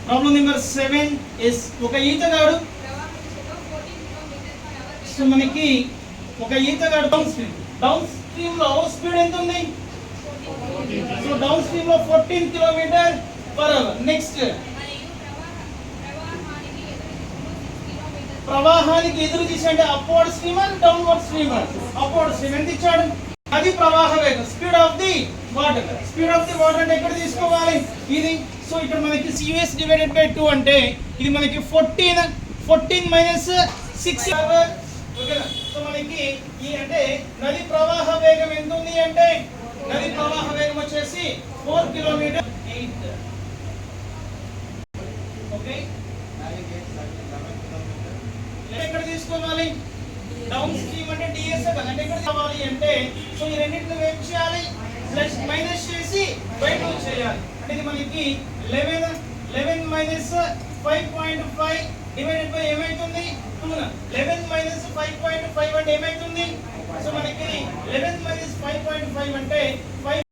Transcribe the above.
problem number 7 is ఒక ఈతగాడు so మనకి ఒక ఈతగాడు డౌన్ స్ట్రీమ్ లో స్పీడ్ ఎంత ఉంది సో డౌన్ స్ట్రీమ్ లో 14 కిలోమీటర్ పర్ అవర్ నెక్స్ట్ ప్రవాహానికి ఎదురు దిశ అంటే upward streamer downward streamer upward stream ఎంత ఇచ్చాడు అది ప్రవాహ వేగం స్పీడ్ ఆఫ్ ది వాటర్ అంటే ఎక్కడ తీసుకోవాలి ఇది సో ఇక్కడ మనకి CS డివైడెడ్ బై 2 అంటే ఇది మనకి 14 మైనస్ 6 అవర్ ఓకేనా సో మనకి ఈ అంటే నది ప్రవాహ వేగం ఎంత ఉంది అంటే నది ప్రవాహ వేగం వచ్చేసి 4 కిలోమీటర్ 8 ఓకే ఎక్కడ తీసుకోవాలి డౌన్ స్ట్రీమ్ అంటే DS కదా అంటే ఎక్కడ కావాలి అంటే సో ఈ రెండింటిని ఏం చేయాలి ప్లస్ మైనస్ చేసి బై 2 చేయాలి అంటే ఇది మనకి 11 మైనస్ 5.5 డివైడెడ్ బై ఏమైతుంది 2 11 మైనస్ 5.5 అంటే ఏమైతుంది సో మనకి 11 మైనస్ 5.5 అంటే 5